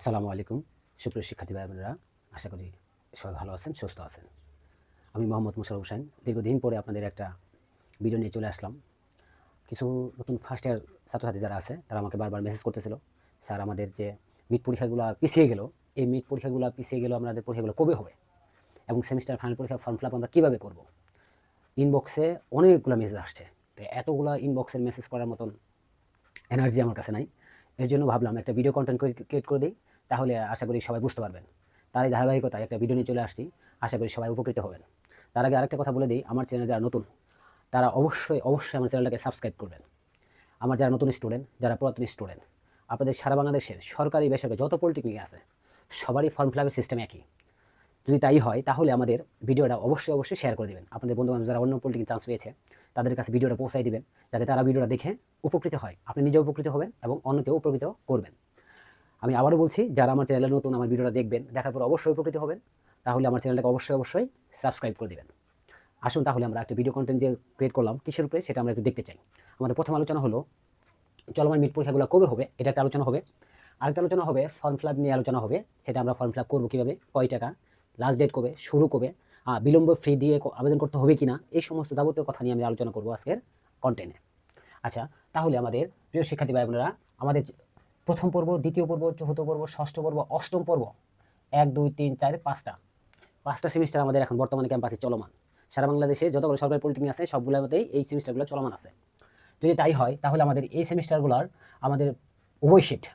আসসালামু আলাইকুম সুপ্রিয় শিক্ষার্থী ভাই বোনেরা, আশা করি সবাই ভালো আছেন, সুস্থ আছেন। আমি মোহাম্মদ মোশাররফ হোসেন দীর্ঘদিন পরে আপনাদের একটা ভিডিও নিয়ে চলে আসলাম। কিছু নতুন ফার্স্ট ইয়ার ছাত্রছাত্রী যারা আছে তারা আমাকে বারবার মেসেজ করতেছিল, স্যার আমাদের যে মিড পরীক্ষাগুলো পিছিয়ে গেল, এই মিড পরীক্ষাগুলো পিছিয়ে গেল, আমাদের পরীক্ষাগুলো কবে হবে এবং সেমিস্টার ফাইনাল পরীক্ষা ফর্ম ফিল আপ আমরা কীভাবে করব। ইনবক্সে অনেকগুলো মেসেজ আসছে, তো এতগুলো ইনবক্সের মেসেজ করার মতন এনার্জি আমার কাছে নাই। এর জন্য ভাবলাম একটা ভিডিও কন্টেন্ট ক্রিয়েট করে দিই, তাহলে আশা করি সবাই বুঝতে পারবেন। তার এই ধারাবাহিকতায় একটা ভিডিও নিয়ে চলে আসছি, আশা করি সবাই উপকৃত হবেন। তার আগে আরেকটা কথা বলে দিই, আমার চ্যানেলে যারা নতুন তারা অবশ্যই অবশ্যই আমার চ্যানেলটাকে সাবস্ক্রাইব করবেন। আমার যারা নতুন স্টুডেন্ট, যারা পুরাতন স্টুডেন্ট, আপনাদের সারা বাংলাদেশের সরকারি বেসরকারি যত পলিটেকনিক আছে সবারই ফর্ম ফিল আপের সিস্টেম একই। যদি তাই হয় তাহলে আমাদের ভিডিওটা অবশ্যই অবশ্যই শেয়ার করে দেবেন, আপনাদের বন্ধুবান্ধব যারা অন্য পলিটেকনিক চান্স পেয়েছে তাদের কাছে ভিডিওটা পৌঁছাই দিবেন, যাতে তারা ভিডিওটা দেখে উপকৃত হয়, আপনি নিজেও উপকৃত হবেন এবং অন্যকেও উপকৃত করবেন। আমি আবারও বলছি, যারা আমার চ্যানেলে নতুন আমার ভিডিওটা দেখবেন, দেখার পর অবশ্যই উপকৃত হবেন, তাহলে আমার চ্যানেলটাকে অবশ্যই অবশ্যই সাবস্ক্রাইব করে দেবেন। আসুন তাহলে আমরা একটা ভিডিও কন্টেন্ট যে ক্রিয়েট করলাম কিসের উপরে সেটা আমরা একটু দেখতে চাই। আমাদের প্রথম আলোচনা হলো চলমান মিড পরীক্ষাগুলো কবে হবে, এটা একটা আলোচনা হবে। আরেকটা আলোচনা হবে ফর্ম ফিল আপ নিয়ে আলোচনা হবে, সেটা আমরা ফর্ম ফিল আপ করবো কীভাবে, কয় টাকা, লাস্ট ডেট কবে, শুরু কবে, বিলম্ব ফি দিয়ে আবেদন করতে হবে কিনা, এই সমস্ত যাবতীয় কথা নিয়ে আমি আলোচনা করবো আজকের কন্টেন্টে। আচ্ছা, তাহলে আমাদের প্রিয় শিক্ষার্থী ভাই বোনেরা, আমাদের প্রথম পর্ব, দ্বিতীয় পর্ব, চতুর্থ পর্ব, ষষ্ঠ পর্ব, অষ্টম পর্ব, 1 2 3 4 পাঁচটা সেমিস্টার আমাদের এখন বর্তমানে ক্যাম্পাসে চলমান। সারা বাংলাদেশে যতগুলো সরকারি পলিটেকনিক আছে সবগুলোর মধ্যেই এই সেমিস্টারগুলো চলমান আছে। যদি তাই হয় তাহলে আমাদের এই সেমিস্টারগুলোর আমাদের উভয় শিফট,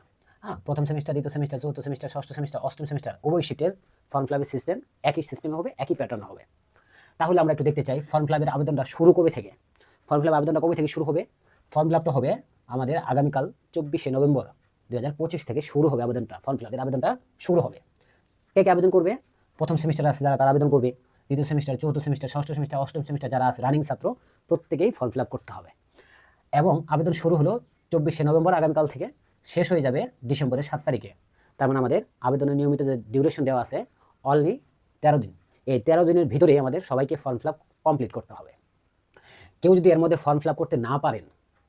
প্রথম সেমিস্টার, দ্বিতীয় সেমিস্টার, চতুর্থ সেমিস্টার, ষষ্ঠ সেমিস্টার, অষ্টম সেমিস্টার উভয় শিফটের ফর্ম ফিল আপের সিস্টেম একই সিস্টেমে হবে, একই প্যাটার্ন হবে। তাহলে আমরা একটু দেখতে চাই ফর্ম ফিল আপের আবেদনটা শুরু কবে থেকে। ফর্ম ফিল আপ আবেদনটা কবে থেকে শুরু হবে? ফর্ম ফিল আপটা হবে আমাদের আগামীকাল 24শে নভেম্বর 2025 থেকে শুরু হবে আবেদনটা, ফর্ম ফিল আপের আবেদনটা শুরু হবে। কে কে আবেদন করবে? প্রথম সেমিস্টার আছে যারা তারা আবেদন করবে, দ্বিতীয় সেমিস্টার, চতুর্থ সেমিস্টার, ষষ্ঠ সেমিস্টার, অষ্টম সেমিস্টার যারা আছে রানিং ছাত্র প্রত্যেকেই ফর্ম ফিল আপ করতে হবে। এবং আবেদন শুরু হলো 24শে নভেম্বর আগামীকাল থেকে, শেষ হয়ে যাবে ডিসেম্বরের 7 তারিখে। তার মানে আমাদের আবেদনের নিয়মিত যে ডিউরেশন দেওয়া আছে অনলি 13 দিন। এই 13 দিনের ভিতরেই আমাদের সবাইকে ফর্ম ফিল আপ কমপ্লিট করতে হবে। কেউ যদি এর মধ্যে ফর্ম ফিল আপ করতে না পারেন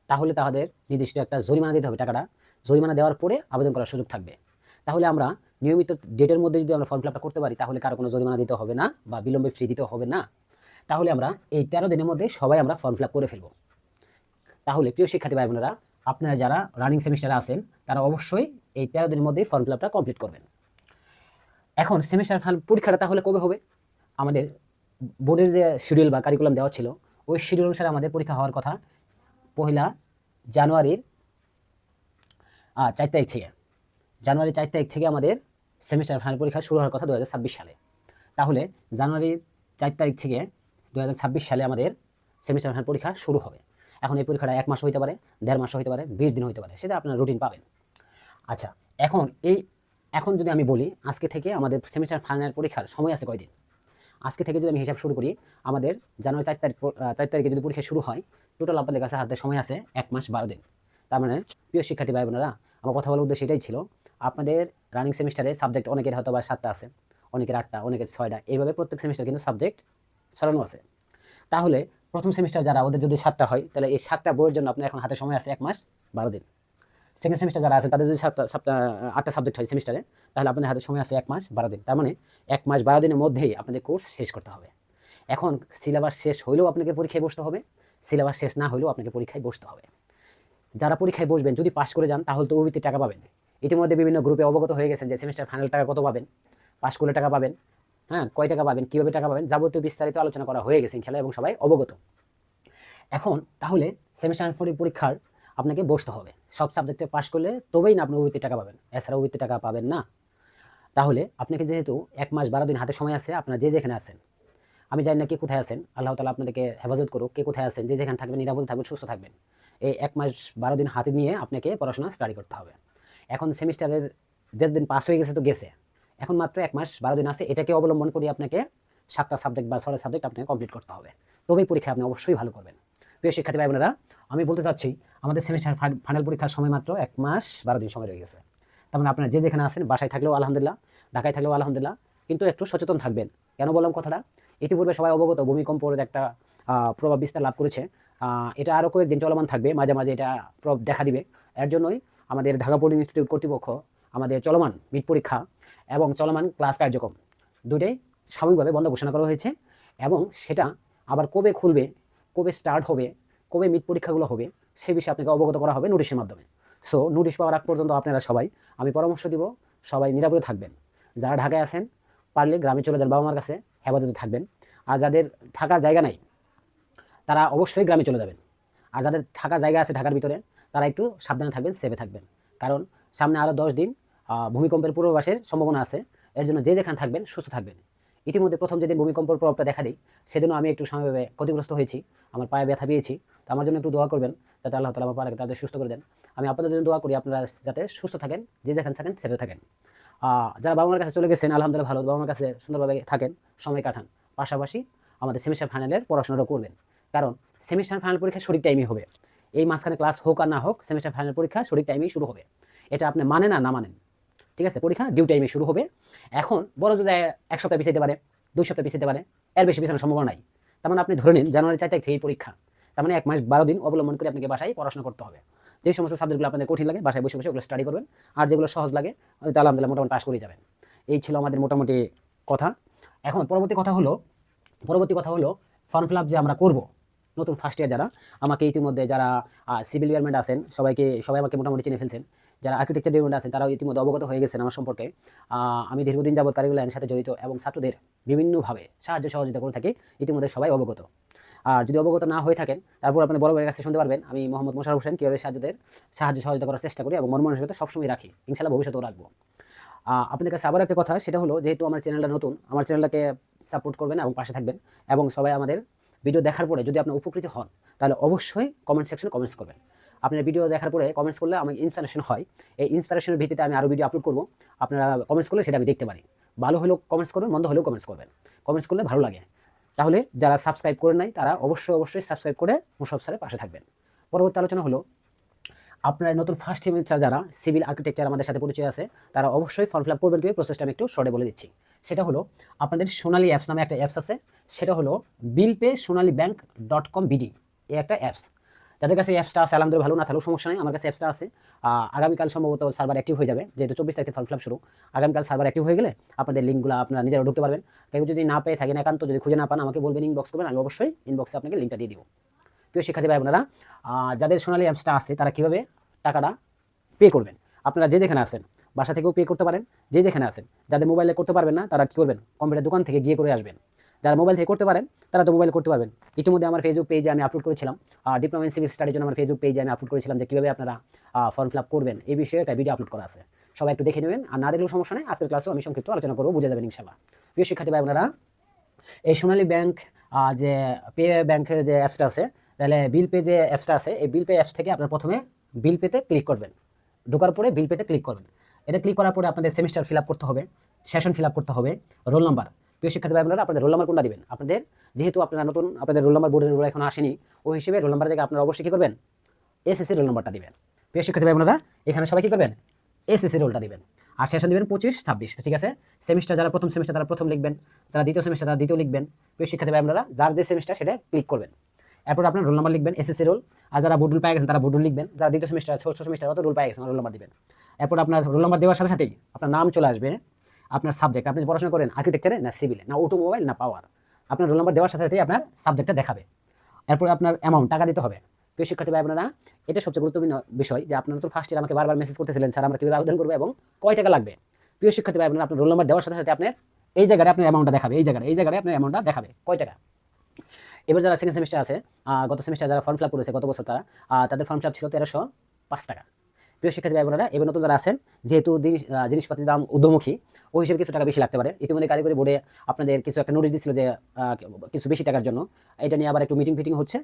তাহলে তাদের নির্দিষ্ট একটা জরিমানা দিতে হবে, টাকাটা জরিমানা দেওয়ার পরে আবেদন করার সুযোগ থাকবে। তাহলে আমরা নিয়মিত ডেটের মধ্যে যদি আমরা ফর্ম ফিল আপটা করতে পারি তাহলে কারো কোনো জরিমানা দিতে হবে না বা বিলম্বে ফি দিতে হবে না। তাহলে আমরা এই 13 দিনের মধ্যে সবাই আমরা ফর্ম ফিল আপ করে ফেলবো। তাহলে প্রিয় শিক্ষার্থী ভাই বোনেরা, আপনারা যারা রানিং সেমিস্টারে আছেন তারা অবশ্যই এই 13 দিনের মধ্যে ফর্ম ফিল আপটা কমপ্লিট করবেন। এখন সেমিস্টার ফাইনাল পরীক্ষাটা তাহলে কবে হবে? আমাদের বোর্ডের যে শিডিউল বা কারিকুলাম দেওয়া ছিল ওই শিডিউল অনুসারে আমাদের পরীক্ষা হওয়ার কথা 1 জানুয়ারির 4 তারিখ থেকে। জানুয়ারি 4 তারিখ থেকে আমাদের সেমিস্টার ফাইনাল পরীক্ষা শুরু হওয়ার কথা 2026 সালে। তাহলে জানুয়ারির 4 তারিখ থেকে 2026 সালে আমাদের সেমিস্টার ফাইনাল পরীক্ষা শুরু হবে। এখন এই পরীক্ষাটা 1 মাস হইতে পারে, 1.5 মাস হইতে পারে, 20 দিন হইতে পারে, সেটা আপনারা রুটিন পাবেন। আচ্ছা, এখন যদি আমি বলি আজকে থেকে আমাদের সেমিস্টার ফাইনাল পরীক্ষার সময় আছে কয়দিন। আজকে থেকে যদি আমি হিসাব শুরু করি, আমাদের জানুয়ারি 4 তারিখে যদি পরীক্ষা শুরু হয়, টোটাল আপনাদের কাছে হাতে সময় আছে 1 মাস 12 দিন। তার মানে প্রিয় শিক্ষার্থী ভাই বোনেরা, আমার কথা বলার উদ্দেশ্য এটাই ছিল, আপনাদের রানিং সেমিস্টারে সাবজেক্ট অনেকের হয়তো বা 7টা আছে, অনেকের 8টা, অনেকের 6টা, এইভাবে প্রত্যেক সেমিস্টার কিন্তু সাবজেক্ট ছড়ানো আছে। তাহলে প্রথম সেমিস্টার যারা ওদের যদি 7টা হয় তাহলে এই 7টা বইয়ের জন্য আপনার এখন হাতে সময় আছে 1 মাস 12 দিন। সেকেন্ড সেমিস্টার যারা আছে তাদের যদি 8টা সাবজেক্ট হয় সেমিস্টারে, তাহলে আপনাদের হাতে সময় আছে 1 মাস 12 দিন। তার মানে 1 মাস 12 দিনের মধ্যেই আপনাদের কোর্স শেষ করতে হবে। এখন সিলেবাস শেষ হইলেও আপনাকে পরীক্ষায় বসতে হবে, সিলেবাস শেষ না হইলেও আপনাকে পরীক্ষায় বসতে হবে। যারা পরীক্ষায় বসবেন যদি পাস করে যান তাহলে তো ওবিতে টাকা পাবেন। ইতিমধ্যে বিভিন্ন গ্রুপে অবগত হয়ে গেছেন যে সেমিস্টার ফাইনাল টাকা কত পাবেন, পাস করলে টাকা পাবেন, কয় টাকা পাবেন, কীভাবে টাকা পাবেন, যাবতীয় বিস্তারিত আলোচনা করা হয়ে গেছে ইনশাআল্লাহ এবং সবাই অবগত। এখন তাহলে সেমিস্টার পরীক্ষার আপনাকে বসতে হবে, সব সাবজেক্টে পাস করলে তবেই না আপনি ওবিতে টাকা পাবেন, এছাড়া ওবিতে টাকা পাবেন না। তাহলে আপনাকে যেহেতু 1 মাস 12 দিন হাতে সময় আছে, আপনারা যে যেখানে আছেন, আমি জানি না কে কোথায় আছেন, আল্লাহ তাআলা আপনাদেরকে হেফাজত করুক, কে কোথায় আছেন, যে যেখানে থাকবেন নিরাপদে থাকবেন, সুস্থ থাকবেন। এই 1 মাস 12 দিন হাতে নিয়ে আপনাকে পড়াশোনা স্টাডি করতে হবে। এখন সেমিস্টারের যেদিন পাস হয়ে গেছে তো গেছে, এখন মাত্র 1 মাস 12 দিন আছে, এটাকে অবলম্বন করে আপনাকে 7টা সাবজেক্ট বা 6টা সাবজেক্ট আপনাকে কমপ্লিট করতে হবে, তবেই পরীক্ষা আপনি অবশ্যই ভালো করবেন। প্রিয় শিক্ষার্থী ভাই বোনেরা, আমি বলতে চাচ্ছি আমাদের সেমিস্টার ফাইনাল পরীক্ষার সময় মাত্র 1 মাস 12 দিন সময় রয়ে গেছে। তার মানে আপনারা যে যেখানে আছেন, বাসায় থাকলেও আলহামদুলিল্লাহ, ঢাকায় থাকলেও আলহামদুলিল্লাহ, কিন্তু একটু সচেতন থাকবেন। কেন বললাম কথাটা? ইতিপূর্বে সবাই অবগত ভূমিকম্পের একটা প্রভাব বিস্তার লাভ করেছে, এটা আরও কয়েকদিন চলমান থাকবে, মাঝে মাঝে এটা প্রভাব দেখা দিবে। এর জন্যই আমাদের ঢাকা বোর্ডিং ইনস্টিটিউট কর্তৃপক্ষ আমাদের চলমান মিড পরীক্ষা এবং চলমান ক্লাস কার্যক্রম দুটোই সাময়িকভাবে বন্ধ ঘোষণা করা হয়েছে এবং সেটা আবার কবে খুলবে, কবে স্টার্ট হবে, কবে মিড পরীক্ষাগুলো হবে সে বিষয়ে আপনাকে অবগত করা হবে নোটিশের মাধ্যমে। সো নোটিশ পাওয়ার আগ পর্যন্ত আপনারা সবাই, আমি পরামর্শ দিব, সবাই নিরাপদে থাকবেন। যারা ঢাকায় আছেন পারলে গ্রামে চলে যান, বাবা মার কাছে হেফাজতে থাকবেন। আর যাদের থাকার জায়গা নাই তারা অবশ্যই গ্রামে চলে যাবেন। আর যাদের থাকার জায়গা আছে ঢাকার ভিতরে তারা একটু সাবধানে থাকবেন, সেফে থাকবেন। কারণ সামনে আরও 10 দিন ভূমিকম্পের পূর্বাভাসের সম্ভাবনা আছে। এর জন্য যে যেখানে থাকবেন সুস্থ থাকবেন। ইতিমধ্যে প্রথম যেদিন ভূমিকম্পের প্রভাবটা দেখা দেয় সেদিনও আমি একটু সাময়িকভাবে ক্ষতিগ্রস্ত হয়েছি, আমার পায়ে ব্যথা পেয়েছি। তো আমার জন্য একটু দোয়া করবেন যাতে আল্লাহ তাআলা আমার পায়ে তাদের সুস্থ করে দেন। আমি আপনাদের জন্য দোয়া করি আপনারা যাতে সুস্থ থাকেন, যে যেখানে থাকেন সেফে থাকেন। যারা বাবা মার কাছে চলে গেছেন আলহামদুলিল্লাহ ভালো, বাবা মার কাছে সুন্দরভাবে থাকেন, সময় কাটান। পাশাপাশি আমাদের সেমিস্টার ফাইনালের পড়াশোনাটা করবেন, কারণ সেমিস্টার ফাইনাল পরীক্ষা সঠিক টাইমে হবে। এই মাঝখানে ক্লাস হোক আর না হোক সেমিস্টার ফাইনাল পরীক্ষা সঠিক টাইমেই শুরু হবে। এটা আপনি মানেন আর না মানেন, ঠিক আছে? পরীক্ষা ডিউ টাইমে শুরু হবে। এখন বড় যদি 1 সপ্তাহ পিছাইতে পারে, 2 সপ্তাহ পিছাইতে পারে, এর বেশি পিছানোর সম্ভাবনা নাই। তার মানে আপনি ধরে নিন জানুয়ারি 4 তারিখ থেকে পরীক্ষা, তার মানে 1 মাস 12 দিন অবলম্বন করে আপনাকে বাসায় পড়াশোনা করতে হবে। যে সমস্ত সাবজেক্টগুলো আপনাদের কঠিন লাগে বাসায় বসে বসে ওগুলো স্টাডি করবেন, আর যেগুলো সহজ লাগে হয়তো আলহামদুলিল্লাহ মোটামুটি পাস করে যাবেন। এই ছিল আমাদের মোটামুটি কথা। এখন পরবর্তী কথা হলো ফর্ম ফিল আপ যে আমরা করব নতুন ফার্স্ট ইয়ার যারা, আমাকে ইতিমধ্যে যারা সিভিল ডিপার্টমেন্ট আছেন সবাই আমাকে মোটামুটি চিনে ফেলছেন। যারা আর্কিটেকচার ডিপার্টমেন্ট আছেন তারাও ইতিমধ্যে অবগত হয়ে গেছেন আমার সম্পর্কে। আমি দীর্ঘদিন যাবত কারিগরি লাইনের সাথে জড়িত এবং ছাত্রদের বিভিন্নভাবে সাহায্য সহযোগিতা করে থাকি, ইতিমধ্যে সবাই অবগত। আর যদি অবগত না হয়ে থাকেন তারপর আপনাদের বড় ভাইয়ের কাছে শুনতে পারবেন আমি মোহাম্মদ মোশাররফ হোসেন কীভাবে সাহায্য সহযোগিতা করার চেষ্টা করি এবং মন মানসিকতা সবসময় রাখি, ইনশাআল্লাহ ভবিষ্যতেও রাখবো। আপনাদের কাছে আবার একটা কথা, সেটা হলো যেহেতু আমার চ্যানেলটা নতুন, আমার চ্যানেলটাকে সাপোর্ট করবেন এবং পাশে থাকবেন। এবং সবাই আমাদের ভিডিও দেখার পরে যদি আপনার উপকৃত হন তাহলে অবশ্যই কমেন্ট সেকশনে কমেন্টস করবেন। আপনার ভিডিও দেখার পরে কমেন্টস করলে আমার ইন্সপিরেশন হয়, এই ইন্সপিরেশনের ভিত্তিতে আমি আরও ভিডিও আপলোড করব। আপনারা কমেন্টস করলে সেটা আমি দেখতে পারি। ভালো হলেও কমেন্টস করবেন, মন্দ হলেও কমেন্টস করবেন, কমেন্টস করলে ভালো লাগে। তাহলে যারা সাবস্ক্রাইব করেন নাই তারা অবশ্যই সাবস্ক্রাইব করে মোশাররফ স্যারের পাশে থাকবেন। পরবর্তী আলোচনা হলো আপনারা নতুন ফার্স্ট সেমিস্টার যারা সিভিল আর্কিটেকচার আমাদের সাথে পরিচয় আছে তারা অবশ্যই ফর্ম ফিল আপ করবেন। কীভাবে প্রসেসটা আমি একটু শর্টে বলে দিচ্ছি। সেটা হলো আপনাদের সোনালী অ্যাপস নামে একটা অ্যাপস আছে, সেটা হলো billpaysonalybank.com BD, এই একটা অ্যাপস। যাদের কাছে অ্যাপসটা আছে আলহামদুলিল্লাহ, ভালো না থাকলেও সমস্যা নেই, আমার কাছে অ্যাপসটা আছে। আগামীকাল সম্ভবত সার্ভার অ্যাক্টিভ হয়ে যাবে, যেহেতু 24 তারিখে ফর্ম ফিল আপ শুরু। আগামীকাল সার্ভার অ্যাক্টিভ হয়ে গেলে আপনাদের লিঙ্কগুলো আপনারা নিজেরা ঢুকতে পারবেন। কেউ যদি না পেয়ে থাকেন, একান্ত যদি খুঁজে না পান আমাকে বলবেন, ইনবক্স করবেন, আমি অবশ্যই ইনবক্সে আপনাকে লিঙ্কটা দিয়ে দিব। প্রিয় শিক্ষার্থী ভাই বোনেরা, যাদের সোনালী অ্যাপসটা আছে তারা কীভাবে টাকাটা পে করবেন, আপনারা যে যেখানে আছেন বাসা থেকেও পে করতে পারেন, যে যেখানে আছেন। যাদের মোবাইলে করতে পারবেন না তারা কী করবেন, কম্পিউটার দোকান থেকে গিয়ে করে আসবেন। যারা মোবাইল থেকে করতে পারেন তারা তো মোবাইলে করতে পারবেন। ইতিমধ্যে আমার ফেসবুক পেজে আমি আপলোড করেছিলাম, ডিপ্লোমা ইন সিভিল স্টাডির জন্য আমার ফেসবুক পেজে আমি আপলোড করেছিলাম যে কীভাবে আপনারা ফর্ম ফিল আপ করবেন, এই বিষয়ে একটা ভিডিও আপলোড করা আছে, সবাই একটু দেখে নেবেন। আর না দেখলেও সমস্যা নেই, আজকের ক্লাসেও আমি সংক্ষিপ্ত আলোচনা করবো, বুঝে যাবেন ইনশাআল্লাহ। প্রিয় শিক্ষার্থী ভাই বোনেরা, এই সোনালী ব্যাংক যে পে ব্যাংকের যে অ্যাপসটা আছে, তাহলে বিল পে যে অ্যাপসটা আছে, এই বিল পে অ্যাপস থেকে আপনার প্রথমে বিল পেতে ক্লিক করবেন। ঢোকার পরে বিল পেতে ক্লিক করবেন। এটা ক্লিক করার পরে আপনাদের সেমিস্টার ফিল আপ করতে হবে, সেশন ফিল আপ করতে হবে, রোল নাম্বার। প্রিয় শিক্ষার্থী ভাই বোনেরা, আপনাদের রোল নাম্বার কোনটা দিবেন? আপনাদের যেহেতু আপনারা নতুন, আপনাদের রোল নাম্বার বোর্ডের রোল এখন আসেনি, ওই হিসেবে রোল নাম্বার জায়গায় আপনারা অবশ্যই কী করবেন, এসএসসি রোল নাম্বারটা দিবেন। প্রিয় শিক্ষার্থী ভাই বোনেরা, এখানে সবাই কী করবেন, এসএসসি রোলটা দিবেন। আর সেশন দিবেন 25-26, ঠিক আছে? সেমিস্টার যারা প্রথম সেমিস্টার তারা প্রথম লিখবেন, যারা দ্বিতীয় সেমিস্টার তারা দ্বিতীয় লিখবেন। প্রিয় শিক্ষার্থী ভাই বোনেরা, যার যে সেমিস্টার সেটা ক্লিক করবেন। এরপর আপনার রোল নাম্বার লিখবেন, এসএসসি রোল। আর যারা বোর্ড রোল পেয়ে গেছেন তারা বোর্ড রোল লিখবেন, যারা দ্বিতীয় সেমিস্টার ষষ্ঠ সেমিস্টার অত রোল পেয়ে গেছেন রোল নাম্বার দিবেন। এরপর আপনার রোল নাম্বার দেওয়ার সাথে সাথেই আপনার নাম চলে আসবে, আপনার সাবজেক্ট, আপনি পড়াশোনা করেন আর্কিটেকচারে না সিভিলে না অটোমোবাইল না পাওয়ার, আপনার রোল নাম্বার দেওয়ার সাথে সাথেই আপনার সাবজেক্টটা দেখাবে। এরপর আপনার অ্যামাউন্ট টাকা দিতে হবে। প্রিয় শিক্ষার্থী ভাই বোনেরা, এটা সবচেয়ে গুরুত্বপূর্ণ বিষয় যে আপনারা তো ফার্স্ট ইয়ার আমাকে বারবার মেসেজ করতেছিলেন, স্যার আমরা কীভাবে আবেদন করবো এবং কয় টাকা লাগবে। প্রিয় শিক্ষার্থী ভাই বোনেরা, আপনার রোল নাম্বার দেওয়ার সাথে সাথে আপনার এই জায়গায় আপনার অ্যামাউন্টটা দেখাবে, এই জায়গায় আপনার অ্যামাউন্টটা দেখাবে কয় টাকা। এবার যারা সেকেন্ড সেমিস্টার আছে, গত সেমিস্টার যারা ফর্ম ফিল আপ করেছে গত বছর, তাদের ফর্ম ফিল আপ ছিল 1305 টাকা। প্রিয় শিক্ষার্থী ভাই বোনেরা, এবার নতুন যারা আছেন, যেহেতু জিনিসপাতির দাম ঊর্ধ্বমুখী, ওই হিসেবে কিছু টাকা বেশি লাগতে পারে। ইতিমধ্যে কারিগরি বোর্ডে আপনাদের কিছু একটা নোটিশ দিচ্ছিল যে কিছু বেশি টাকার জন্য, এটা নিয়ে আবার একটু মিটিং ফিটিং হচ্ছে।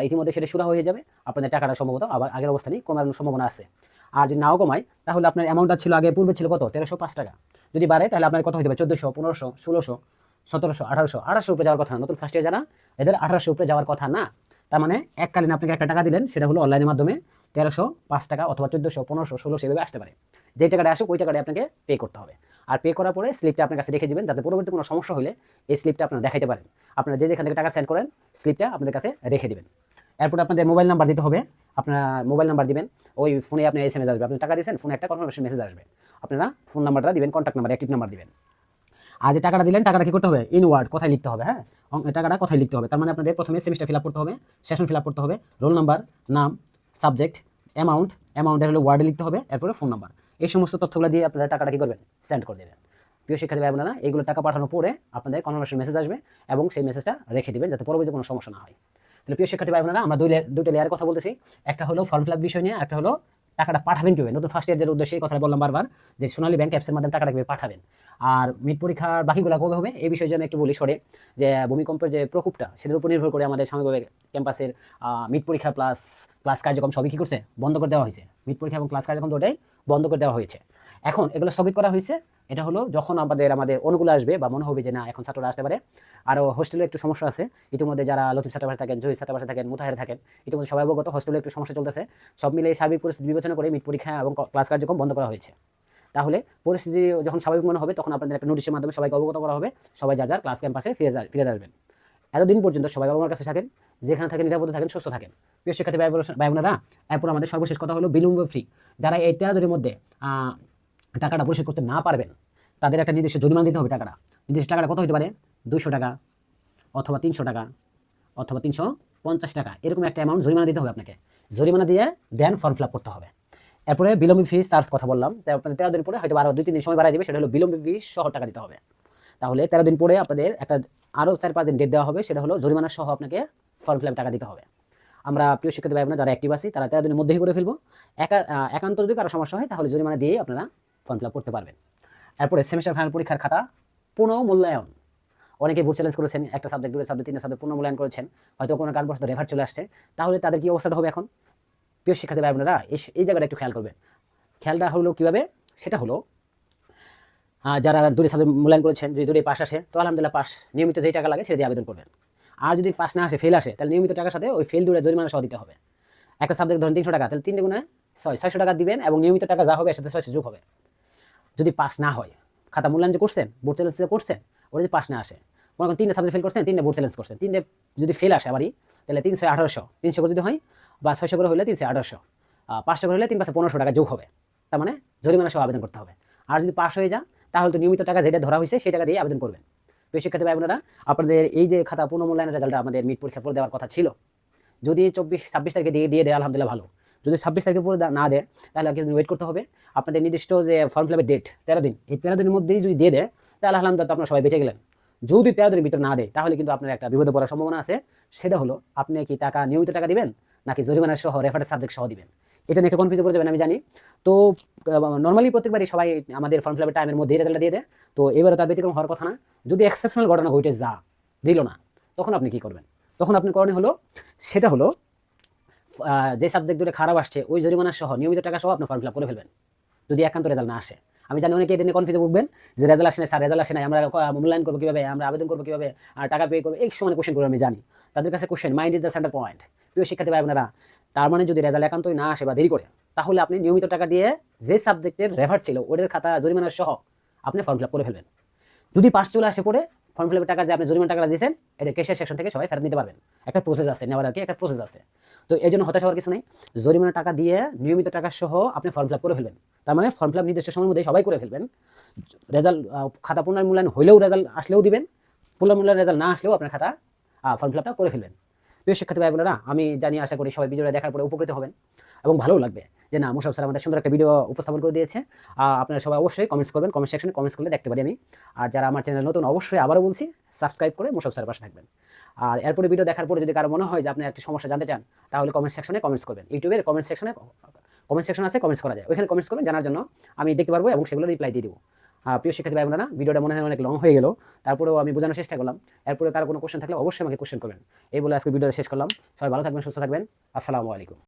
ইতিমধ্যে সেটা শুরু হয়ে যাবে, আপনাদের টাকাটা সম্ভবত আবার আগের অবস্থানই কমানোর সম্ভাবনা আছে। আর যদি নাও কমায় তাহলে আপনার অ্যামাউন্টটা ছিল আগে পূর্বে ছিল কত, 1305 টাকা। যদি বাড়ে তাহলে আপনার কত হতে পারে, 1400, 1500, 1600, 1700, 1800 উপরে যাওয়ার কথা না। নতুন ফার্স্ট ইয়ার যারা, এদের 1800 উপরে যাওয়ার কথা না। তার মানে এককালীন আপনাকে একটা টাকা দিলেন, সেটা হলো অনলাইনের মাধ্যমে 1305 টাকা অথবা 1400, 1500, 1600 এভাবে আসতে পারে। যেই টাকাটা আসুক ওই টাকাটা আপনাকে পে করতে হবে। আর পে করার পরে স্লিপটা আপনার কাছে রেখে দেবেন, যাতে পরবর্তী কোনো সমস্যা হলে এই স্লিপটা আপনারা দেখাইতে পারেন। আপনারা যে যেখান থেকে টাকা সেন্ড করেন স্লিপটা আপনাদের কাছে রেখে দেবেন। এরপর আপনাদের মোবাইল নাম্বার দিতে হবে। আপনারা মোবাইল নাম্বার দিবেন, ওই ফোনে আপনার এসএমএস আসবে, আপনি টাকা দিয়েছেন, ফোনে একটা কনফার্মেশন মেসেজ আসবে, আপনারা ফোন নাম্বারটা দিবেন, কন্ট্যাক্ট নাম্বার, অ্যাক্টিভ নাম্বার দিবেন। আর যে টাকাটা দিলেন, টাকাটা কি করতে হবে, ইনওয়ার্ড কথায় লিখতে হবে। হ্যাঁ, টাকাটা কথায় লিখতে হবে। তার মানে আপনাদের প্রথমে সেমিস্টার ফিল আপ করতে হবে, সেশন ফিল আপ করতে হবে, রোল নাম্বার, নাম, সাবজেক্ট, অ্যামাউন্টের হলো ওয়ার্ডে লিখতে হবে, এরপরে ফোন নাম্বার। এই সমস্ত তথ্যগুলো দিয়ে আপনারা টাকাটা কি করবেন, সেন্ড করে দেবেন। প্রিয় শিক্ষার্থী ভাই বোনেরা, এইগুলো টাকা পাঠানোর পরে আপনাদের কনফার্মেশন মেসেজ আসবে এবং সেই মেসেজটা রেখে দিবেন যাতে পরবর্তী কোনো সমস্যা না হয়। তাহলে প্রিয় শিক্ষার্থী ভাই বোনেরা, আমরা দুটো লেয়ারের কথা বলতেছি। একটা হলো ফর্ম ফিল আপ বিষয় নিয়ে, একটা হলো টাকাটা পাঠাবেন কীভাবে। নতুন ফার্স্ট ইয়ারের উদ্দেশ্যে এই কথাটা বললাম বারবার, যে সোনালী ব্যাংক অ্যাপসের মাধ্যমে টাকাটা কীভাবে পাঠাবেন। আর মিড পরীক্ষার বাকিগুলো কবে হবে এই বিষয়ে আমি একটু বলি সরে, যে ভূমিকম্পের যে প্রকোপটা সেটার উপর নির্ভর করে আমাদের সাময়িকভাবে ক্যাম্পাসের মিড পরীক্ষা প্লাস ক্লাস কার্যক্রম সবই কী করছে, বন্ধ করে দেওয়া হয়েছে। মিড পরীক্ষা এবং ক্লাস কার্যক্রম দুটোই বন্ধ করে দেওয়া হয়েছে। এখন এগুলো স্থগিত করা হয়েছে, এটা হলো যখন আমাদের অনুকূলে আসবে বা মনে হবে যে না এখন ছাত্ররা আসতে পারে। আরও হোস্টেলে একটু সমস্যা আছে, ইতিমধ্যে যারা লতিফ ছাত্রাবাসে থাকেন, জহির ছাত্রাবাসে থাকেন, মুতাহের থাকেন, ইতিমধ্যে সবাই অবগত হোস্টেলে একটু সমস্যা চলতেছে। সব মিলে সার্বিক পরিস্থিতি বিবেচনা করে মিড পরীক্ষা এবং ক্লাস কার্যক্রম বন্ধ করা হয়েছে। তাহলে পরিস্থিতি যখন স্বাভাবিক মনে হবে তখন আপনাদের একটা নোটিশের মাধ্যমে সবাইকে অবগত করা হবে, সবাই যার ক্লাস ক্যাম্পাসে ফিরে আসবেন। এতদিন পর্যন্ত সবাই বাবা মার কাছে থাকেন, যেখানে থাকেন নিরাপদে থাকেন, সুস্থ থাকেন। প্রিয় শিক্ষার্থী ভাই বোনেরা, এরপর আমাদের সর্বশেষ কথা হলো বিলম্ব ফি। যারা এই 13 দিনের মধ্যে টাকাটা পরিশোধ করতে না পারবেন তাদের একটা নির্দিষ্ট জরিমানা দিতে হবে। নির্দিষ্ট টাকাটা কত হতে পারে, 200 টাকা অথবা 300 টাকা অথবা 350 টাকা, এরকম একটা অ্যামাউন্ট জরিমানা দিতে হবে আপনাকে। জরিমানা দিয়ে দেন ফর্ম ফিল আপ করতে হবে। এরপরে বিলম্ব ফি চার্জ কথা বললাম, 13 দিন পরে হয়তো আরও 2-3 দিন সময় বাড়াই দেবে, সেটা হলো বিলম্ব ফি সহ টাকা দিতে হবে। তাহলে 13 দিন পরে আপনাদের একটা আরও 4-5 দিন ডেট দেওয়া হবে, সেটা হলো জরিমানা সহ আপনাকে ফর্ম ফিল আপ টাকা দিতে হবে। আমরা প্রিয় শিক্ষার্থী ভাই বোনেরা যারা অ্যাক্টিভ আছি তারা 13 দিনের মধ্যেই করে ফেলবো। একান্ত যদি কারো সমস্যা হয় তাহলে জরিমানা দিয়েই আপনারা ফর্ম ফিল আপ করতে পারবেন। এরপরে সেমিস্টার ফাইনাল পরীক্ষার খাতা পুনঃমূল্যায়ন। অনেকে ভোট চ্যালেঞ্জ করেছেন, একটা সাবজেক্ট, 2 সাবজেক্ট, 3 সাবজেক্ট পুনঃমূল্যায়ন করেছেন, হয়তো কোনো কারণবশত রেফার চলে আসছে, তাহলে তাদের কি অবস্থাটা হবে এখন। প্রিয় শিক্ষার্থী ভাই বোনেরা, এই জায়গাটা একটু খেয়াল করবেন। খেয়ালটা হলো কীভাবে, সেটা হলো যারা 2 সাবজেক্ট মূল্যায়ন করেছেন, যদি 2 পাস আসে তো আলহামদুলিল্লাহ পাস, নিয়মিত যেই টাকা লাগে সেটা দিয়ে আবেদন করবেন। আর যদি পাস না আসে, ফেল আসে, তাহলে নিয়মিত টাকার সাথে ওই ফেল 2 জরিমানা সহ দিতে হবে। একটা সাবজেক্ট ধরেন 300 টাকা, তাহলে 3 গুণে 600 টাকা দিবেন এবং নিয়মিত টাকা যা হবে এর সাথে 600 যোগ হবে। যদি পাস না হয়, খাতা মূল্যায়ন যে করছেন, বোর্ড চ্যালেঞ্জ যে করছেন, ওটা যদি পাস না আসে, মনে করেন 3টে সাবজেক্ট ফেল করছেন, 3টে বোর্ড চ্যালেঞ্জ করছেন, 3টে যদি ফেল আসে আবারই, তাহলে 300 1800, 300 করে যদি হয় বা 600 করে হলে 300 1800, 500 করে হলে 3 500 1500 টাকা যোগ হবে। তার মানে জরিমানা সহ আবেদন করতে হবে। আর যদি পাস হয়ে যায় তাহলে তো নিয়মিত টাকা যেটা ধরা হয়েছে সেই টাকা দিয়ে আবেদন করবেন। প্রিয় শিক্ষার্থী ভাই বোনেরা, আপনাদের এই যে খাতা পুনঃমূল্যায়নের রেজাল্টটা আমাদের মিড পরীক্ষার পর দেওয়ার কথা ছিল, যদি 26 তারিখে দিয়ে দেয় আলহামদুলিল্লাহ ভালো। যদি 26 তারিখে পরে না দেয় তাহলে কিছুদিন ওয়েট করতে হবে। আপনাদের নির্দিষ্ট যে ফর্ম ফিল আপের ডেট 13 দিন, এই 13 দিনের মধ্যেই যদি দিয়ে দেয় তাহলে আলহামদুলিল্লাহ আপনারা সবাই বেঁচে গেলেন। যদি 13 দিনের ভিতর না দেয় তাহলে কিন্তু আপনার একটা বিপদে পড়ার সম্ভাবনা আছে। সেটা হলো আপনি কি টাকা নিয়মিত টাকা দিবেন নাকি জরিমানা সহ রেফারেন্স সাবজেক্ট সহ দিবেন, এটা নিয়ে একটু কনফিউজ করে যাবেন আমি জানি। তো নর্মালি প্রত্যেকবারই সবাই আমাদের ফর্ম ফিল আপের টাইমের মধ্যেই রেজাল্টটা দিয়ে দেয়, তো এবারে তার ব্যতিক্রম হওয়ার কথা না। যদি এক্সেপশনাল ঘটনা ঘটে যা দিল না, তখন আপনি কি করবেন, তখন আপনি করণীয় হলো, সেটা হলো যে সাবজেক্ট দুটো খারাপ আসছে ওই জরিমানা সহ নিয়মিত টাকা সহ আপনি ফর্ম ফিল আপ করে ফেলবেন, যদি একান্ত রেজাল্ট না আসে। আমি জানি অনেকে এটা নিয়ে কনফিউজে ভুগবেন যে রেজাল্ট আসে না স্যার, রেজাল্ট আসে না, আমরা মূল্যায়ন করবো কীভাবে, আমরা আবেদন করবো কীভাবে, টাকা পে করবো, এই সময় কোশ্চেন করবো। আমি জানি তাদের কাছে question, mind is the centre point. প্রিয় শিক্ষার্থী ভাই বোনেরা, তার মানে যদি রেজাল্ট একান্তই না আসে বা দেরি করে, তাহলে আপনি নিয়মিত টাকা দিয়ে যে সাবজেক্টের রেফার ছিল ওদের খাতা জরিমানা সহ আপনি ফর্ম ফিল আপ করে ফেলবেন। যদি পাস চলে আসে পরে ফর্ম ফিল আপের টাকা যে আপনি জরিমানা টাকা দিয়েছেন এটা ক্যাশিয়ার সেকশন থেকে সবাই ফেরত নিতে পারবেন। একটা প্রসেস আছে, নেওয়ার আর কি একটা প্রসেস আছে। তো এই জন্য হতাশ হওয়ার কিছু নেই, জরিমানা টাকা দিয়ে নিয়মিত টাকা সহ আপনি ফর্ম ফিল আপ করে ফেলবেন। তার মানে ফর্ম ফিল আপ নির্দিষ্ট সময়ের মধ্যে সবাই করে ফেলবেন। রেজাল্ট খাতা পুনর্মূল্যায়ন হলেও রেজাল্ট আসলেও দিবেন, পুনর্মূল্যায়ন রেজাল্ট না আসলেও আপনার খাতা ফর্ম ফিল আপটা করে ফেলবেন। প্রিয় শিক্ষার্থী ভাই বোনেরা, আমি জানি আশা করি সবাই ভিডিওটা দেখার পরে উপকৃত হবেন এবং ভালো লাগবে যে না মোশাররফ স্যার আমাদের সুন্দর একটা ভিডিও উপস্থাপন করে দিয়েছে। আপনারা সবাই অবশ্যই কমেন্টস করবেন, কমেন্ট সেকশনে কমেন্টস করলে দেখতে পারি আমি। আর যারা আমার চ্যানেল নতুন অবশ্যই আবারও বলছি সাবস্ক্রাইব করে মোশাররফ স্যারের পাশে থাকবেন। আর এরপরে ভিডিও দেখার পরে যদি কারো মনে হয় যে আপনি একটা সমস্যা জানতে চান তাহলে কমেন্ট সেকশনে কমেন্টস করবেন। ইউটিউবের কমেন্ট সেকশন আছে, কমেন্টস করা যায়, ওইখানে কমেন্টস করবেন, জানার জন্য আমি দেখতে পারবো এবং সেগুলো রিপ্লাই দিয়ে দেবো। প্রিয় শিক্ষার্থী ভাই বোনেরা, ভিডিওটা মনে হয় অনেক লং হয়ে গেল, তারপরেও আমি বোঝানোর চেষ্টা করলাম। এরপরে কারো কোনো কোশ্চেন থাকলে অবশ্যই আমাকে কোশ্চেন করবেন। এই বলে আজকে ভিডিওটা শেষ করলাম। সবাই ভালো থাকবেন, সুস্থ থাকবেন। আসসালামু আলাইকুম।